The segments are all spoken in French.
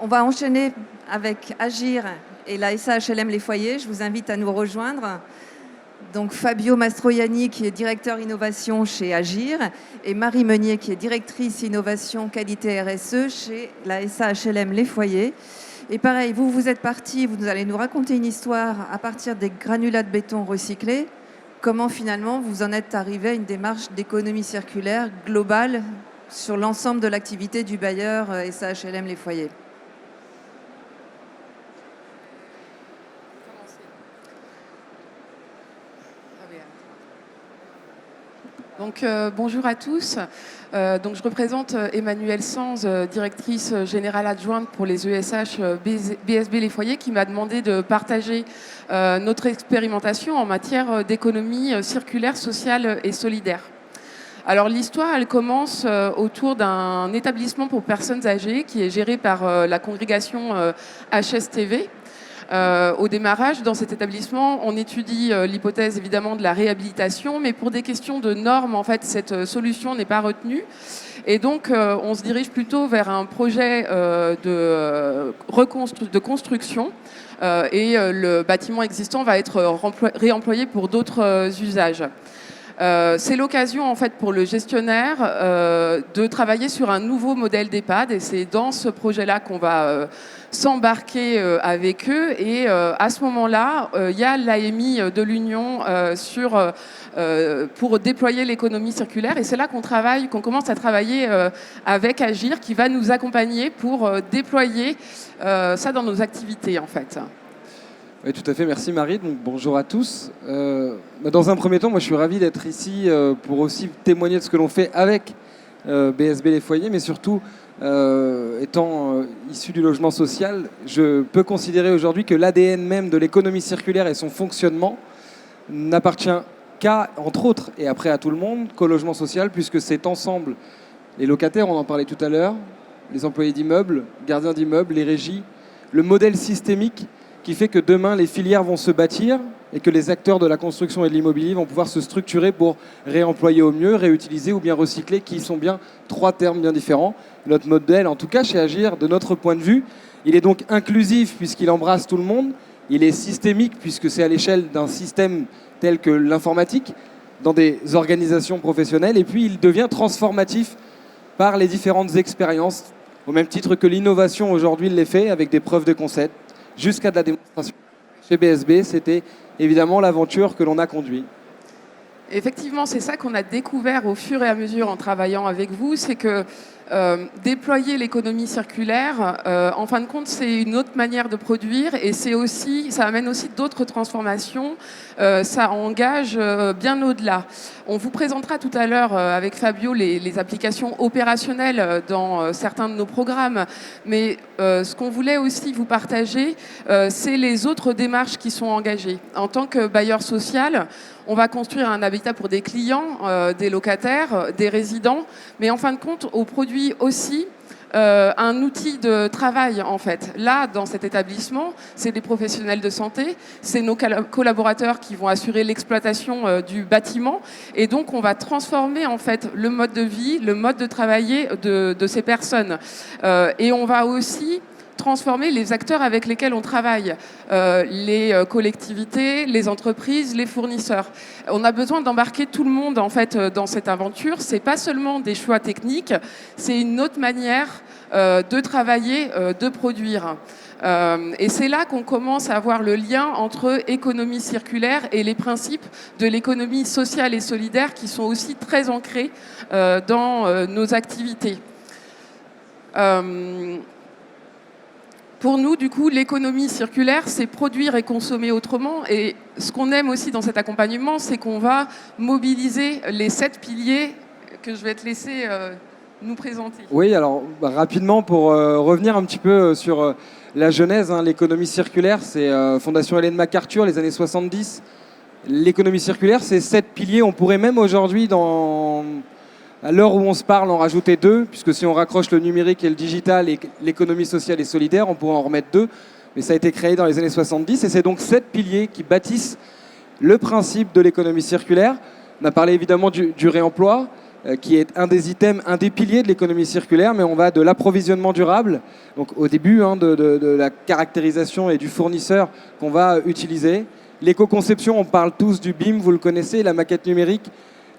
On va enchaîner avec Agir et la SAHLM Les Foyers. Je vous invite à nous rejoindre. Donc Fabio Mastroianni, qui est directeur innovation chez Agir, et Marie Meunier, qui est directrice innovation qualité RSE chez la SAHLM Les Foyers. Et pareil, vous êtes partis, vous allez nous raconter une histoire à partir des granulats de béton recyclés. Comment finalement vous en êtes arrivé à une démarche d'économie circulaire globale sur l'ensemble de l'activité du bailleur SAHLM Les Foyers. Donc, bonjour à tous. Donc, je représente Emmanuelle Sanz, directrice générale adjointe pour les ESH BSB Les Foyers, qui m'a demandé de partager notre expérimentation en matière d'économie circulaire, sociale et solidaire. Alors l'histoire, elle commence autour d'un établissement pour personnes âgées qui est géré par la congrégation HSTV. Au démarrage, dans cet établissement, on étudie l'hypothèse évidemment de la réhabilitation, mais pour des questions de normes, en fait, cette solution n'est pas retenue. Et donc, on se dirige plutôt vers un projet de construction. Et le bâtiment existant va être réemployé pour d'autres usages. C'est l'occasion en fait pour le gestionnaire de travailler sur un nouveau modèle d'EHPAD, et c'est dans ce projet-là qu'on va s'embarquer avec eux. Et à ce moment-là, il y a l'AMI de l'Union pour déployer l'économie circulaire, et c'est là qu'on commence à travailler avec Agir, qui va nous accompagner pour déployer ça dans nos activités en fait. Oui, tout à fait. Merci Marie. Donc, bonjour à tous. Dans un premier temps, moi je suis ravi d'être ici pour aussi témoigner de ce que l'on fait avec BSB Les Foyers, mais surtout étant issu du logement social, je peux considérer aujourd'hui que l'ADN même de l'économie circulaire et son fonctionnement n'appartient qu'à, entre autres, et après à tout le monde, qu'au logement social, puisque c'est ensemble les locataires, on en parlait tout à l'heure, les employés d'immeubles, gardiens d'immeubles, les régies, le modèle systémique qui fait que demain, les filières vont se bâtir et que les acteurs de la construction et de l'immobilier vont pouvoir se structurer pour réemployer au mieux, réutiliser ou bien recycler, qui sont bien trois termes bien différents. Notre modèle, en tout cas chez Agir, de notre point de vue, il est donc inclusif puisqu'il embrasse tout le monde, il est systémique puisque c'est à l'échelle d'un système tel que l'informatique, dans des organisations professionnelles, et puis il devient transformatif par les différentes expériences, au même titre que l'innovation aujourd'hui l'est fait avec des preuves de concept, jusqu'à de la démonstration. Chez BSB, c'était évidemment l'aventure que l'on a conduite. Effectivement, c'est ça qu'on a découvert au fur et à mesure en travaillant avec vous, c'est que déployer l'économie circulaire, en fin de compte, c'est une autre manière de produire, et ça amène aussi d'autres transformations, ça engage bien au-delà. On vous présentera tout à l'heure avec Fabio les applications opérationnelles dans certains de nos programmes, mais ce qu'on voulait aussi vous partager, c'est les autres démarches qui sont engagées. En tant que bailleur social, on va construire un habitat pour des clients, des locataires, des résidents, mais en fin de compte, on produit aussi un outil de travail en fait. Là, dans cet établissement, c'est des professionnels de santé, c'est nos collaborateurs qui vont assurer l'exploitation du bâtiment, et donc on va transformer en fait le mode de vie, le mode de travailler de ces personnes. Et on va aussi transformer les acteurs avec lesquels on travaille, les collectivités, les entreprises, les fournisseurs. On a besoin d'embarquer tout le monde en fait dans cette aventure. C'est pas seulement des choix techniques, c'est une autre manière de travailler, de produire. Et c'est là qu'on commence à voir le lien entre économie circulaire et les principes de l'économie sociale et solidaire qui sont aussi très ancrés dans nos activités. Pour nous, du coup, l'économie circulaire, c'est produire et consommer autrement. Et ce qu'on aime aussi dans cet accompagnement, c'est qu'on va mobiliser les 7 piliers que je vais te laisser nous présenter. Oui, alors rapidement, pour revenir un petit peu sur la genèse, l'économie circulaire, c'est Fondation Ellen MacArthur, les années 70. L'économie circulaire, c'est 7 piliers. On pourrait même aujourd'hui, à l'heure où on se parle, en rajouter 2, puisque si on raccroche le numérique et le digital et l'économie sociale et solidaire, on pourrait en remettre 2. Mais ça a été créé dans les années 70, et c'est donc 7 piliers qui bâtissent le principe de l'économie circulaire. On a parlé évidemment du réemploi, qui est un des items, un des piliers de l'économie circulaire, mais on va de l'approvisionnement durable, donc au début de la caractérisation et du fournisseur qu'on va utiliser. L'éco-conception, on parle tous du BIM, vous le connaissez, la maquette numérique,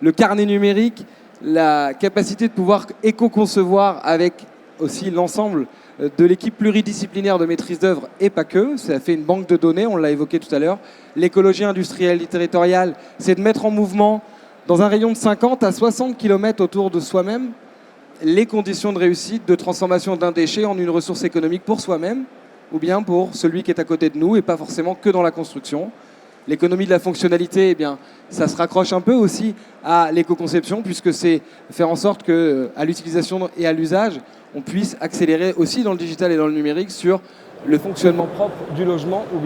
le carnet numérique, la capacité de pouvoir éco-concevoir avec aussi l'ensemble de l'équipe pluridisciplinaire de maîtrise d'œuvre et pas que. Ça fait une banque de données, on l'a évoqué tout à l'heure. L'écologie industrielle et territoriale, c'est de mettre en mouvement, dans un rayon de 50 à 60 km autour de soi-même, les conditions de réussite de transformation d'un déchet en une ressource économique pour soi-même, ou bien pour celui qui est à côté de nous, et pas forcément que dans la construction. L'économie de la fonctionnalité, eh bien, ça se raccroche un peu aussi à l'éco-conception, puisque c'est faire en sorte qu'à l'utilisation et à l'usage, on puisse accélérer aussi dans le digital et dans le numérique sur le fonctionnement propre du logement ou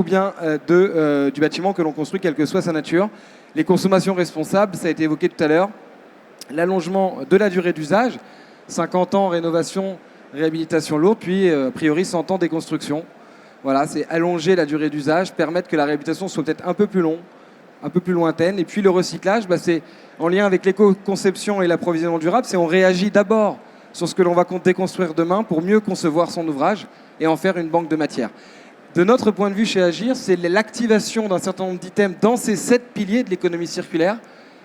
bien, du bâtiment que l'on construit, quelle que soit sa nature. Les consommations responsables, ça a été évoqué tout à l'heure. L'allongement de la durée d'usage, 50 ans rénovation, réhabilitation lourde, puis a priori 100 ans déconstruction. Voilà, c'est allonger la durée d'usage, permettre que la réhabilitation soit peut-être un peu plus longue, un peu plus lointaine. Et puis le recyclage, c'est en lien avec l'éco-conception et l'approvisionnement durable, c'est on réagit d'abord sur ce que l'on va déconstruire demain pour mieux concevoir son ouvrage et en faire une banque de matière. De notre point de vue chez Agir, c'est l'activation d'un certain nombre d'items dans ces 7 piliers de l'économie circulaire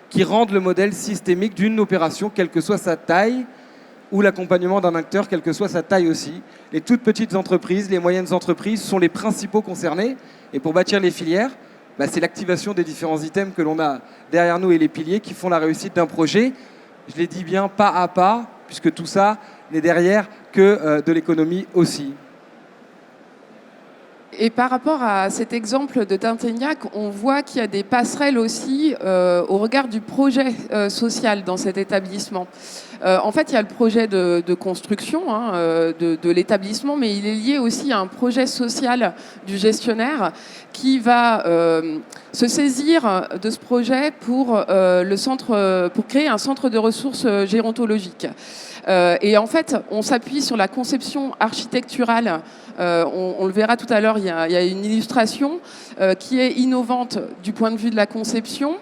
qui rendent le modèle systémique d'une opération, quelle que soit sa taille, ou l'accompagnement d'un acteur, quelle que soit sa taille aussi. Les toutes petites entreprises, les moyennes entreprises sont les principaux concernés. Et pour bâtir les filières, c'est l'activation des différents items que l'on a derrière nous et les piliers qui font la réussite d'un projet. Je l'ai dit bien, pas à pas, puisque tout ça n'est derrière que de l'économie aussi. Et par rapport à cet exemple de Tinténiac, on voit qu'il y a des passerelles aussi au regard du projet social dans cet établissement. En fait, il y a le projet de construction de l'établissement, mais il est lié aussi à un projet social du gestionnaire qui va se saisir de ce projet pour créer un centre de ressources gérontologiques. Et en fait, on s'appuie sur la conception architecturale. On le verra tout à l'heure, il y a une illustration qui est innovante du point de vue de la conception.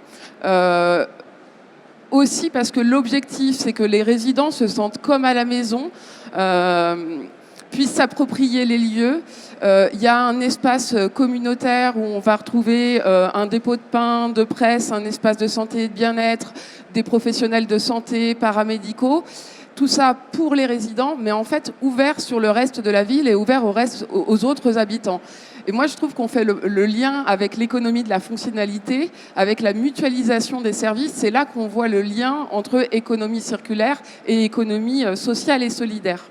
Aussi parce que l'objectif, c'est que les résidents se sentent comme à la maison, puissent s'approprier les lieux. Il y a un espace communautaire où on va retrouver un dépôt de pain, de presse, un espace de santé et de bien-être, des professionnels de santé, paramédicaux. Tout ça pour les résidents, mais en fait ouvert sur le reste de la ville et ouvert aux autres habitants. Et moi, je trouve qu'on fait le lien avec l'économie de la fonctionnalité, avec la mutualisation des services. C'est là qu'on voit le lien entre économie circulaire et économie sociale et solidaire.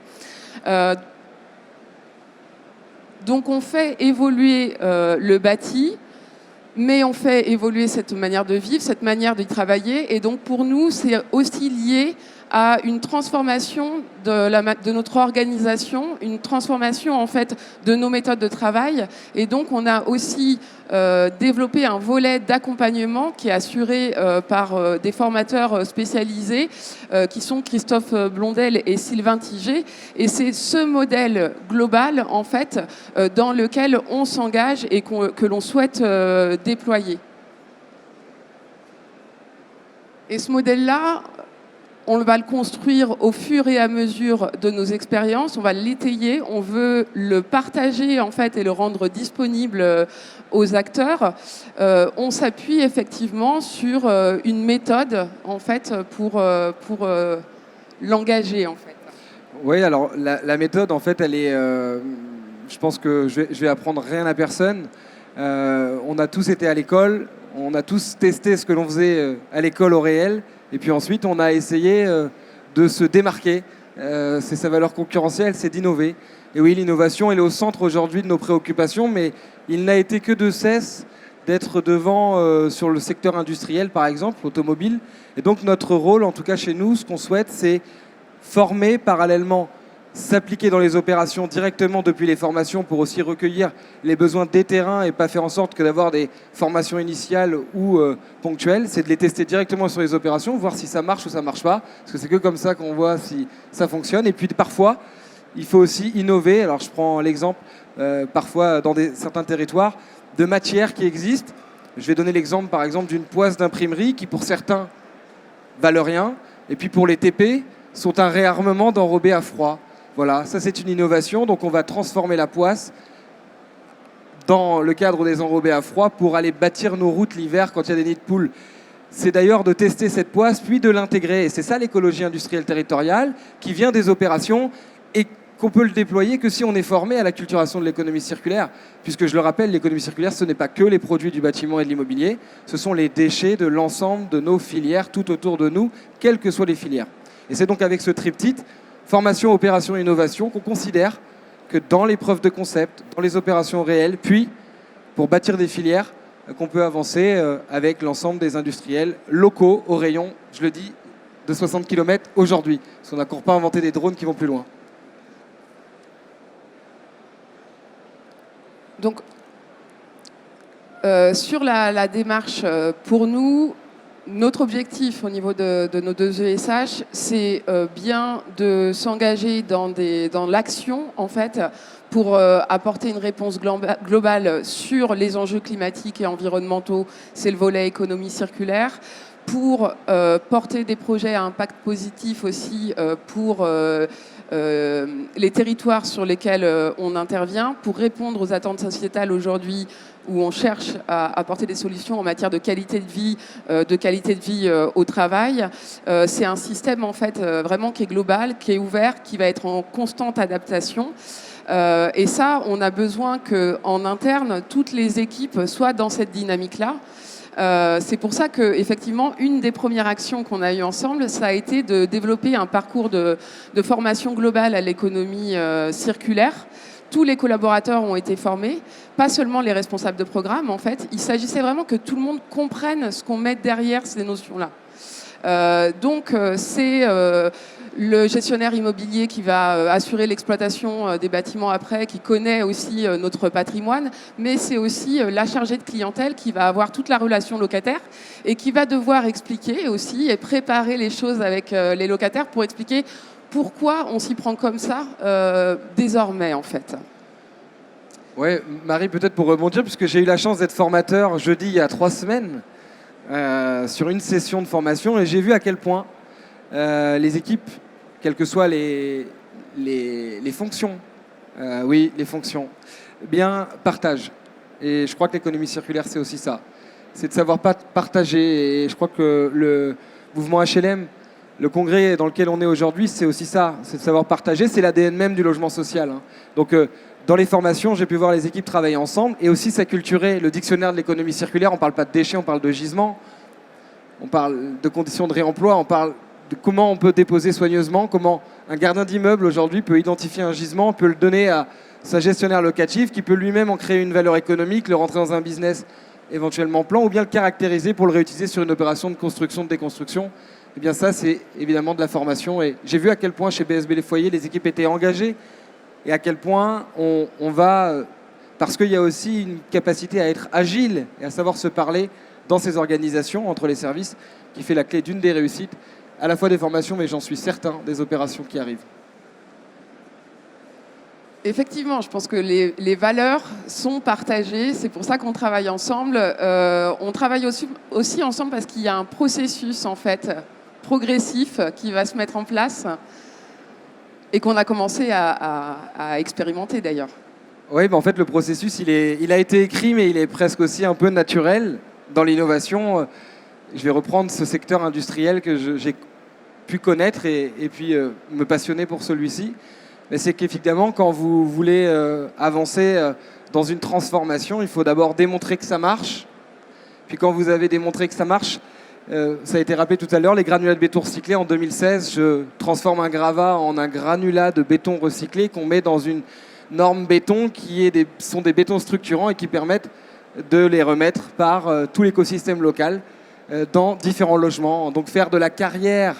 Donc on fait évoluer le bâti, mais on fait évoluer cette manière de vivre, cette manière de travailler. Et donc pour nous, c'est aussi lié à une transformation de notre organisation, une transformation en fait de nos méthodes de travail. Et donc on a aussi développé un volet d'accompagnement qui est assuré par des formateurs spécialisés qui sont Christophe Blondel et Sylvain Tiget. Et c'est ce modèle global en fait dans lequel on s'engage et que l'on souhaite déployer. Et ce modèle-là, on va le construire au fur et à mesure de nos expériences, on va l'étayer, on veut le partager en fait et le rendre disponible aux acteurs. On s'appuie effectivement sur une méthode en fait pour l'engager en fait. Oui, alors la méthode en fait elle est, je pense que je vais apprendre rien à personne. On a tous été à l'école, on a tous testé ce que l'on faisait à l'école au réel. Et puis ensuite, on a essayé de se démarquer. C'est sa valeur concurrentielle, c'est d'innover. Et oui, l'innovation, elle est au centre aujourd'hui de nos préoccupations, mais il n'a été que de cesse d'être devant sur le secteur industriel, par exemple, automobile. Et donc notre rôle, en tout cas chez nous, ce qu'on souhaite, c'est former parallèlement, s'appliquer dans les opérations directement depuis les formations pour aussi recueillir les besoins des terrains et pas faire en sorte que d'avoir des formations initiales ou ponctuelles, c'est de les tester directement sur les opérations, voir si ça marche ou ça marche pas, parce que c'est que comme ça qu'on voit si ça fonctionne. Et puis parfois, il faut aussi innover. Alors je prends l'exemple parfois dans certains territoires de matières qui existent, Je vais donner l'exemple, par exemple, d'une poisse d'imprimerie qui, pour certains, valent rien, et puis pour les TP, sont un réarmement d'enrobés à froid. Voilà, ça c'est une innovation, donc on va transformer la poisse dans le cadre des enrobés à froid pour aller bâtir nos routes l'hiver quand il y a des nids de poules. C'est d'ailleurs de tester cette poisse, puis de l'intégrer. Et c'est ça l'écologie industrielle territoriale, qui vient des opérations et qu'on peut le déployer que si on est formé à la culturation de l'économie circulaire. Puisque je le rappelle, l'économie circulaire, ce n'est pas que les produits du bâtiment et de l'immobilier, ce sont les déchets de l'ensemble de nos filières tout autour de nous, quelles que soient les filières. Et c'est donc avec ce triptyque, formation, opération, innovation, qu'on considère que dans les preuves de concept, dans les opérations réelles, puis pour bâtir des filières, qu'on peut avancer avec l'ensemble des industriels locaux au rayon, je le dis, de 60 km aujourd'hui. Parce qu'on n'a encore pas inventé des drones qui vont plus loin. Donc, sur la démarche, pour nous, notre objectif au niveau de nos deux ESH, c'est bien de s'engager dans l'action, en fait, pour apporter une réponse globale sur les enjeux climatiques et environnementaux. C'est le volet économie circulaire. Pour porter des projets à impact positif aussi pour les territoires sur lesquels on intervient, pour répondre aux attentes sociétales aujourd'hui où on cherche à apporter des solutions en matière de qualité de vie au travail. C'est un système en fait vraiment qui est global, qui est ouvert, qui va être en constante adaptation. Et ça, on a besoin qu'en interne, toutes les équipes soient dans cette dynamique-là. C'est pour ça que, effectivement, une des premières actions qu'on a eues ensemble, ça a été de développer un parcours de formation globale à l'économie circulaire. Tous les collaborateurs ont été formés, pas seulement les responsables de programme, en fait. Il s'agissait vraiment que tout le monde comprenne ce qu'on met derrière ces notions-là. Donc, c'est le gestionnaire immobilier qui va assurer l'exploitation des bâtiments après, qui connaît aussi notre patrimoine, mais c'est aussi la chargée de clientèle qui va avoir toute la relation locataire et qui va devoir expliquer aussi et préparer les choses avec les locataires pour expliquer pourquoi on s'y prend comme ça désormais, en fait. Ouais, Marie, peut-être pour rebondir, puisque j'ai eu la chance d'être formateur jeudi il y a 3 semaines sur une session de formation, et j'ai vu à quel point les équipes, quelles que soient les fonctions, oui, les fonctions, bien partagent. Et je crois que l'économie circulaire, c'est aussi ça. C'est de savoir partager. Et je crois que le mouvement HLM, le congrès dans lequel on est aujourd'hui, c'est aussi ça. C'est de savoir partager. C'est l'ADN même du logement social. Donc, dans les formations, j'ai pu voir les équipes travailler ensemble et aussi s'acculturer. Le dictionnaire de l'économie circulaire, on ne parle pas de déchets, on parle de gisement. On parle de conditions de réemploi, on parle de comment on peut déposer soigneusement, comment un gardien d'immeuble aujourd'hui peut identifier un gisement, peut le donner à sa gestionnaire locative qui peut lui-même en créer une valeur économique, le rentrer dans un business éventuellement plan, ou bien le caractériser pour le réutiliser sur une opération de construction, de déconstruction. Et bien ça, c'est évidemment de la formation. Et j'ai vu à quel point chez BSB Les Foyers, les équipes étaient engagées et à quel point on va, parce qu'il y a aussi une capacité à être agile et à savoir se parler dans ces organisations, entre les services, qui fait la clé d'une des réussites, à la fois des formations, mais j'en suis certain, des opérations qui arrivent. Effectivement, je pense que les valeurs sont partagées. C'est pour ça qu'on travaille ensemble. On travaille aussi ensemble parce qu'il y a un processus en fait progressif qui va se mettre en place et qu'on a commencé à expérimenter d'ailleurs. Oui, en fait, le processus, il a été écrit, mais il est presque aussi un peu naturel dans l'innovation. Je vais reprendre ce secteur industriel que j'ai pu connaître et puis me passionner pour celui-ci. Mais c'est qu'évidemment, quand vous voulez avancer dans une transformation, il faut d'abord démontrer que ça marche. Puis quand vous avez démontré que ça marche, ça a été rappelé tout à l'heure, les granulats de béton recyclés. En 2016, je transforme un gravat en un granulat de béton recyclé qu'on met dans une norme béton qui sont des bétons structurants et qui permettent de les remettre par tout l'écosystème local dans différents logements. Donc faire de la carrière,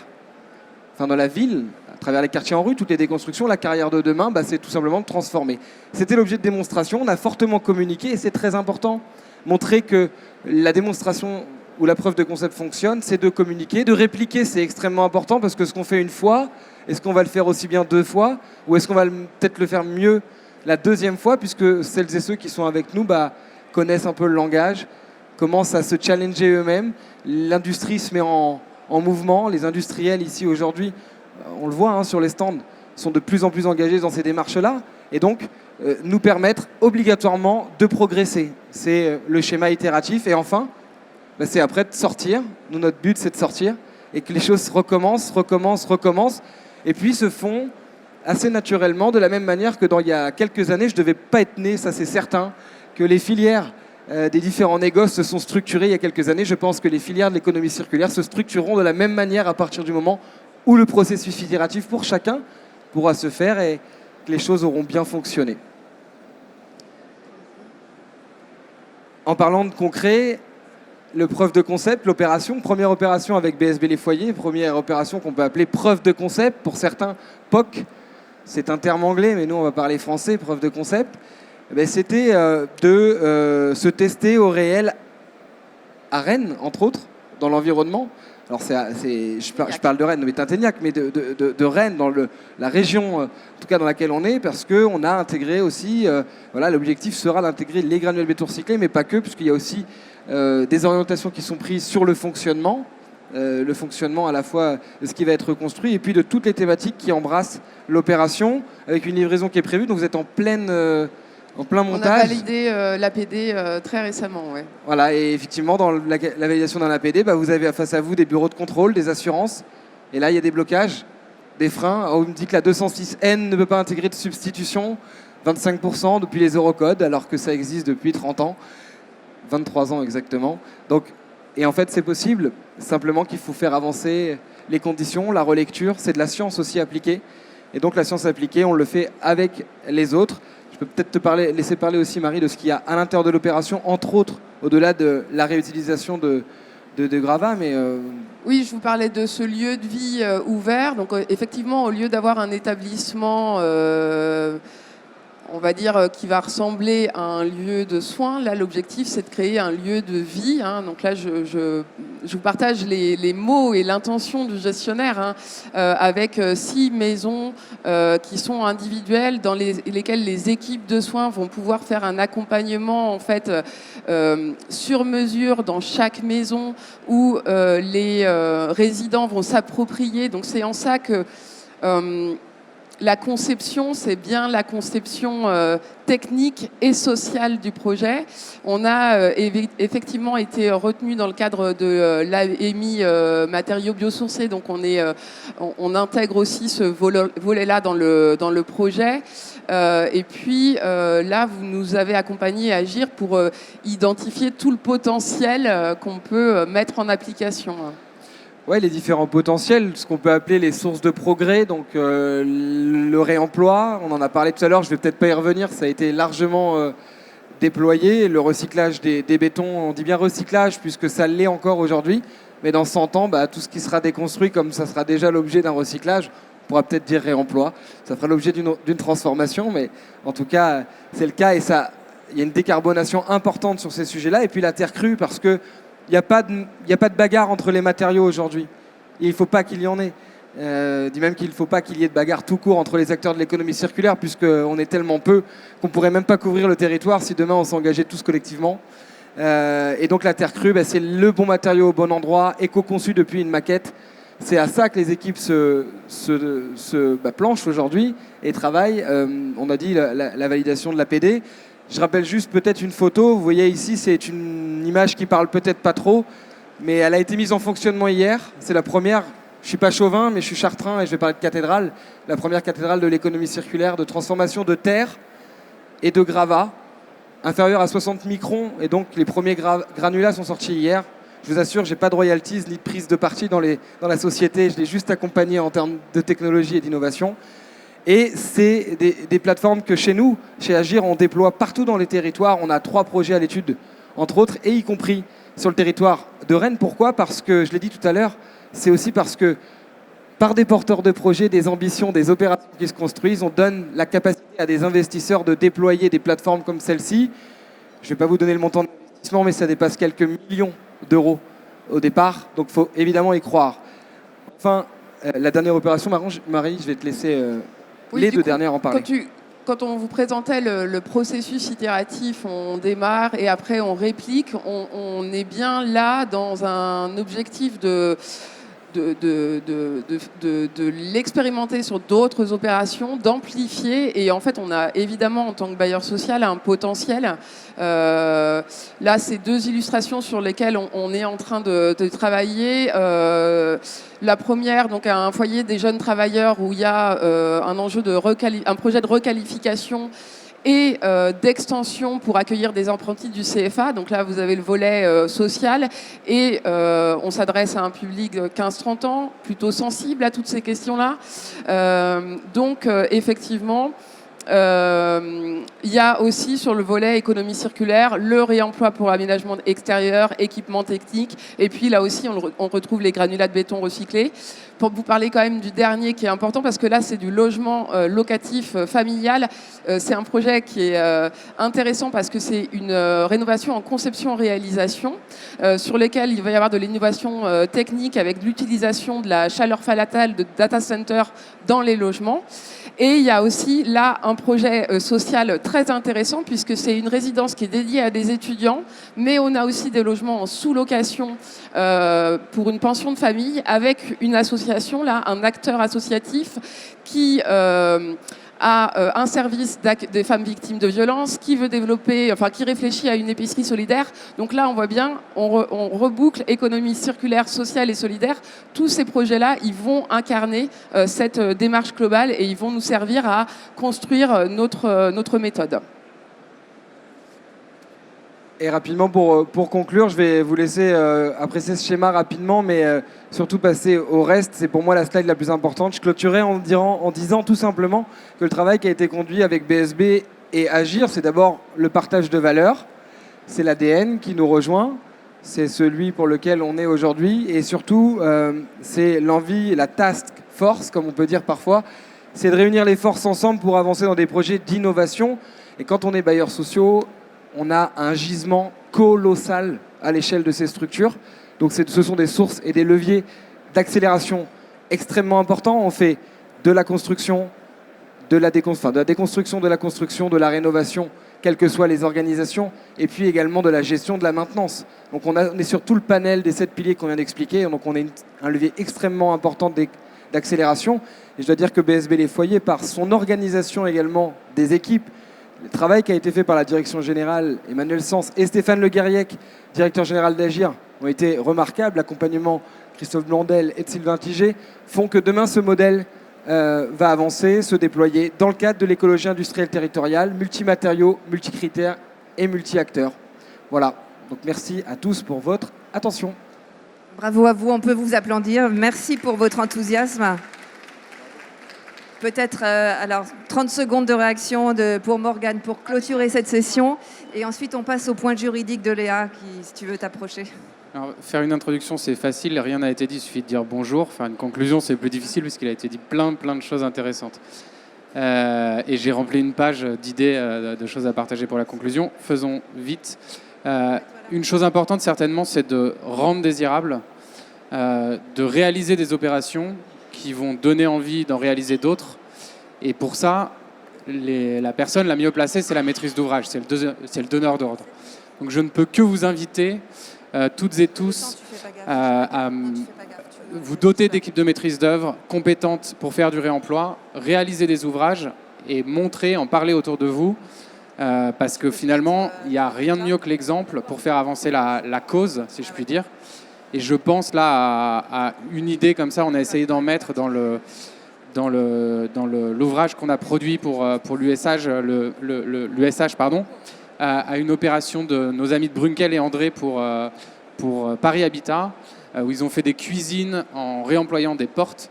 enfin dans la ville, à travers les quartiers en rue, toutes les déconstructions, la carrière de demain, c'est tout simplement de transformer. C'était l'objet de démonstration, on a fortement communiqué et c'est très important. Montrer que la démonstration ou la preuve de concept fonctionne, c'est de communiquer, de répliquer, c'est extrêmement important parce que ce qu'on fait une fois, est-ce qu'on va le faire aussi bien 2 fois ou est-ce qu'on va peut-être le faire mieux la 2e fois puisque celles et ceux qui sont avec nous connaissent un peu le langage commencent à se challenger eux-mêmes. L'industrie se met en mouvement. Les industriels ici aujourd'hui, on le voit hein, sur les stands, sont de plus en plus engagés dans ces démarches-là. Et donc, nous permettre obligatoirement de progresser. C'est le schéma itératif. Et enfin, c'est après de sortir. Nous, notre but, c'est de sortir et que les choses recommencent. Et puis se font assez naturellement, de la même manière que il y a quelques années, je ne devais pas être né, ça c'est certain, que les filières des différents négoces se sont structurées il y a quelques années. Je pense que les filières de l'économie circulaire se structureront de la même manière à partir du moment où le processus itératif pour chacun pourra se faire et que les choses auront bien fonctionné. En parlant de concret, le preuve de concept, l'opération, première opération avec BSB Les Foyers, première opération qu'on peut appeler preuve de concept, pour certains POC, c'est un terme anglais, mais nous on va parler français, preuve de concept, c'était de se tester au réel à Rennes, entre autres, dans l'environnement. Alors je parle de Rennes, mais Tinténiac, mais de Rennes, dans la région, en tout cas dans laquelle on est, parce qu'on a intégré aussi, l'objectif sera d'intégrer les granulés de béton recyclés, mais pas que, puisqu'il y a aussi des orientations qui sont prises sur le fonctionnement à la fois de ce qui va être reconstruit, et puis de toutes les thématiques qui embrassent l'opération, avec une livraison qui est prévue. Donc vous êtes en plein montage. On a validé l'APD très récemment, ouais. Voilà, et effectivement, dans la validation d'un APD, vous avez face à vous des bureaux de contrôle, des assurances, et là, il y a des blocages, des freins. On me dit que la 206N ne peut pas intégrer de substitution, 25% depuis les Eurocodes, alors que ça existe depuis 30 ans, 23 ans exactement. Donc, et en fait, c'est possible, simplement qu'il faut faire avancer les conditions, la relecture, c'est de la science aussi appliquée. Et donc, la science appliquée, on le fait avec les autres. Je peux peut-être laisser parler aussi, Marie, de ce qu'il y a à l'intérieur de l'opération, entre autres, au-delà de la réutilisation de gravats. Oui, je vous parlais de ce lieu de vie ouvert. Donc, effectivement, au lieu d'avoir un établissement, on va dire, qui va ressembler à un lieu de soins, là, l'objectif, c'est de créer un lieu de vie. Hein. Donc là, je vous partage les mots et l'intention du gestionnaire, avec 6 maisons qui sont individuelles, dans lesquelles les équipes de soins vont pouvoir faire un accompagnement en fait sur mesure dans chaque maison, où les résidents vont s'approprier. Donc c'est en ça que la conception, c'est bien la conception technique et sociale du projet. On a effectivement été retenu dans le cadre de l'AMI matériaux biosourcés, donc on intègre aussi ce volet-là dans le projet. Et puis là, vous nous avez accompagnés à Agir pour identifier tout le potentiel qu'on peut mettre en application. Ouais, les différents potentiels, ce qu'on peut appeler les sources de progrès, donc le réemploi, on en a parlé tout à l'heure, je ne vais peut-être pas y revenir, ça a été largement déployé, le recyclage des bétons, on dit bien recyclage puisque ça l'est encore aujourd'hui, mais dans 100 ans, tout ce qui sera déconstruit, comme ça sera déjà l'objet d'un recyclage, on pourra peut-être dire réemploi, ça fera l'objet d'une transformation, mais en tout cas, c'est le cas, et il y a une décarbonation importante sur ces sujets-là, et puis la terre crue, parce que il n'y a pas de bagarre entre les matériaux aujourd'hui. Et il ne faut pas qu'il y en ait. Dit même qu'il ne faut pas qu'il y ait de bagarre tout court entre les acteurs de l'économie circulaire, puisqu'on est tellement peu qu'on ne pourrait même pas couvrir le territoire si demain on s'engageait tous collectivement. Et donc la terre crue, c'est le bon matériau au bon endroit, éco-conçu depuis une maquette. C'est à ça que les équipes planchent aujourd'hui et travaillent. On a dit la validation de l'APD. Je rappelle juste peut-être une photo. Vous voyez ici, c'est une image qui parle peut-être pas trop, mais elle a été mise en fonctionnement hier. C'est la première. Je suis pas chauvin, mais je suis chartrain et je vais parler de cathédrale. La première cathédrale de l'économie circulaire, de transformation de terre et de gravats inférieur à 60 microns. Et donc les premiers granulats sont sortis hier. Je vous assure, j'ai pas de royalties ni de prise de parti dans la société. Je l'ai juste accompagné en termes de technologie et d'innovation. Et c'est des plateformes que chez nous, chez Agir, on déploie partout dans les territoires. On a 3 projets à l'étude, entre autres, et y compris sur le territoire de Rennes. Pourquoi ? Parce que, je l'ai dit tout à l'heure, c'est aussi parce que par des porteurs de projets, des ambitions, des opérations qui se construisent, on donne la capacité à des investisseurs de déployer des plateformes comme celle-ci. Je ne vais pas vous donner le montant d'investissement, mais ça dépasse quelques millions d'euros au départ. Donc il faut évidemment y croire. Enfin, la dernière opération, Marie, je vais te laisser... les 2 dernières en parler. quand on vous présentait le processus itératif, on démarre et après on réplique, on est bien là dans un objectif de l'expérimenter sur d'autres opérations, d'amplifier. Et en fait, on a évidemment, en tant que bailleur social, un potentiel. Là, c'est 2 illustrations sur lesquelles on est en train de travailler. La première, donc, un foyer des jeunes travailleurs où il y a un enjeu un projet de requalification et d'extension pour accueillir des apprentis du CFA. Donc là, vous avez le volet social et on s'adresse à un public de 15-30 ans, plutôt sensible à toutes ces questions-là. Donc, effectivement, il y a aussi sur le volet économie circulaire le réemploi pour aménagement extérieur, équipement technique, et puis là aussi on retrouve les granulats de béton recyclés. Pour vous parler quand même du dernier qui est important, parce que là c'est du logement locatif familial. C'est un projet qui est intéressant parce que c'est une rénovation en conception-réalisation sur lesquels il va y avoir de l'innovation technique avec l'utilisation de la chaleur palatale de data center dans les logements. Et il y a aussi là un projet social très intéressant puisque c'est une résidence qui est dédiée à des étudiants, mais on a aussi des logements en sous-location pour une pension de famille avec une association, là, un acteur associatif qui a un service des femmes victimes de violences, qui veut développer, enfin qui réfléchit à une épicerie solidaire. Donc là, on voit bien, on reboucle économie circulaire, sociale et solidaire. Tous ces projets-là, ils vont incarner cette démarche globale et ils vont nous servir à construire notre méthode. Et rapidement, pour conclure, je vais vous laisser apprécier ce schéma rapidement, mais surtout passer au reste. C'est pour moi la slide la plus importante. Je clôturerai en disant tout simplement que le travail qui a été conduit avec BSB et Agir, c'est d'abord le partage de valeurs, c'est l'ADN qui nous rejoint, c'est celui pour lequel on est aujourd'hui, et surtout, c'est l'envie, la task force, comme on peut dire parfois, c'est de réunir les forces ensemble pour avancer dans des projets d'innovation. Et quand on est bailleurs sociaux, on a un gisement colossal à l'échelle de ces structures. Donc ce sont des sources et des leviers d'accélération extrêmement importants. On fait de la construction, de la déconstruction, de la construction, de la rénovation, quelles que soient les organisations, et puis également de la gestion de la maintenance. Donc on est sur tout le panel des 7 piliers qu'on vient d'expliquer. Donc on a un levier extrêmement important d'accélération. Et je dois dire que BSB Les Foyers, par son organisation également des équipes, le travail qui a été fait par la direction générale, Emmanuel Sens et Stéphane Le Guerriec, directeur général d'Agir, ont été remarquables. L'accompagnement Christophe Blondel et de Sylvain Tiget font que demain, ce modèle va avancer, se déployer dans le cadre de l'écologie industrielle territoriale, multimatériaux, multicritères et multi-acteurs. Voilà. Donc merci à tous pour votre attention. Bravo à vous, on peut vous applaudir. Merci pour votre enthousiasme. Peut-être alors 30 secondes de réaction pour Morgane pour clôturer cette session. Et ensuite, on passe au point juridique de Léa, si tu veux t'approcher. Alors, faire une introduction, c'est facile, rien n'a été dit, il suffit de dire bonjour. Faire une conclusion, c'est plus difficile puisqu'il a été dit plein de choses intéressantes. Et j'ai rempli une page d'idées, de choses à partager pour la conclusion. Faisons vite. Une chose importante, certainement, c'est de rendre désirable, de réaliser des opérations qui vont donner envie d'en réaliser d'autres. Et pour ça, la personne la mieux placée, c'est la maîtrise d'ouvrage, c'est le donneur d'ordre. Donc je ne peux que vous inviter, toutes et tous, à vous doter d'équipes de maîtrise d'œuvre compétentes pour faire du réemploi, réaliser des ouvrages et montrer, en parler autour de vous, parce que finalement, il n'y a rien de mieux que l'exemple pour faire avancer la cause, si je puis dire. Et je pense là à une idée comme ça, on a essayé d'en mettre dans l'ouvrage qu'on a produit pour l'USH, l'USH, à une opération de nos amis de Brunkel et André pour Paris Habitat, où ils ont fait des cuisines en réemployant des portes.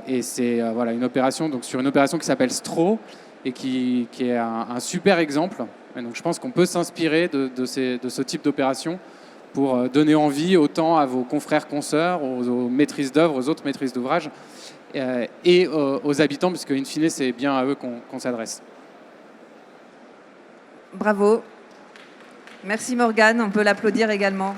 Et c'est voilà, une opération, donc sur une opération qui s'appelle STRO et qui est un super exemple. Et donc je pense qu'on peut s'inspirer de ce type d'opération pour donner envie autant à vos confrères consoeurs, aux maîtrises d'œuvre, aux autres maîtrises d'ouvrage et aux habitants, puisque in fine, c'est bien à eux qu'on s'adresse. Bravo. Merci Morgane, on peut l'applaudir également.